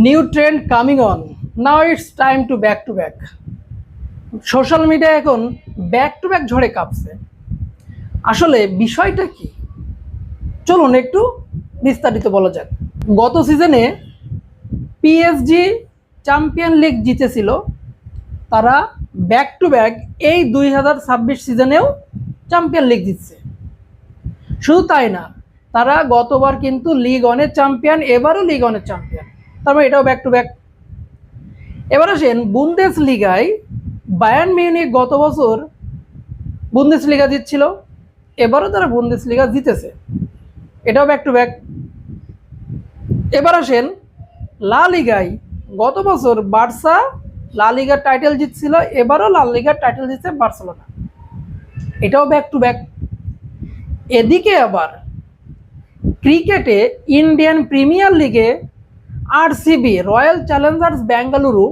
New trend coming on. Now it's time to back to back. Social media এখন back to back ঝড়ে কাঁপছে। আসলে বিষয়টা কি, চলুন একটু বিস্তারিত বলা যাক। গত সিজনে পিএসজি চ্যাম্পিয়ন লিগ জিতেছিল, তারা ব্যাক টু ব্যাক এই 2026 সিজনেও চ্যাম্পিয়ন লিগ জিতছে। শুধু তাই না, তারা গতবার কিন্তু লিগ ওয়ানের চ্যাম্পিয়ন, এবারও লিগ ওয়ানের চ্যাম্পিয়ন, তারপর এটাও ব্যাক টু ব্যাক। এবার আসেন বুন্দেসলিগায়, বায়ার্ন মিউনিখ গত বছর বুন্দেসলিগা জিতছিল, এবারও তারা বুন্দেসলিগা জিতেছে, এটাও ব্যাক টু ব্যাক। এবার আসেন লা লিগায়, গত বছর বার্সা লা লিগার টাইটেল জিতছিল, এবারও লা লিগার টাইটেল জিতছে বার্সেলোনা, এটাও ব্যাক টু ব্যাক। এদিকে আবার ক্রিকেটে ইন্ডিয়ান প্রিমিয়ার লিগে আরসিবি রয়্যাল চ্যালেঞ্জার্স বেঙ্গালুরু,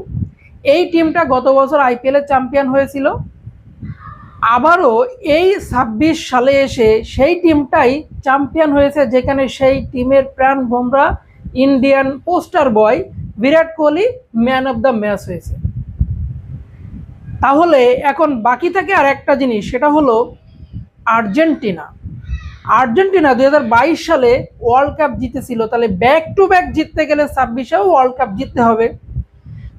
এই টিমটা গত বছর আইপিএলের চ্যাম্পিয়ন হয়েছিল, আবারও এই 26 সালে এসে সেই টিমটাই চ্যাম্পিয়ন হয়েছে, যেখানে সেই টিমের প্রাণ ভোমরা Indian poster boy Virat Kohli man of the match হয়েছে। তাহলে এখন বাকি থাকে আর একটা জিনিস, সেটা হলো আর্জেন্টিনা। 2022 সালে ওয়ার্ল্ড কাপ জিতেছিল, তাহলে ব্যাক টু ব্যাক জিততে গেলে 26এও ওয়ার্ল্ড কাপ জিততে হবে।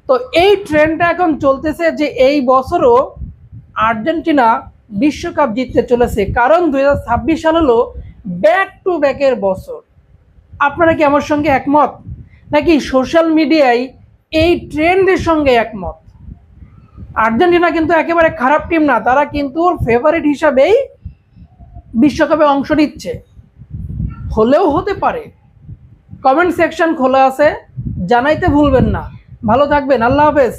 তো এই ট্রেন্ডটা এখন চলতেছে যে এই বছরও আর্জেন্টিনা বিশ্বকাপ জিততে চলেছে, কারণ 2026 সাল হলো ব্যাক টু ব্যাকের বছর। আপনারা কি আমার সঙ্গে একমত, নাকি সোশ্যাল মিডিয়ায় এই ট্রেন্ডের সঙ্গে একমত? আর্জেন্টিনা কিন্তু একেবারে খারাপ টিম না, তারা কিন্তু ফেভারিট হিসাবেই বিশ্বকাপে অংশ নিচ্ছে, হলেও হতে পারে। কমেন্ট সেকশন খোলা আছে, জানাইতে ভুলবেন না। ভালো থাকবেন, আল্লাহ হাফেজ।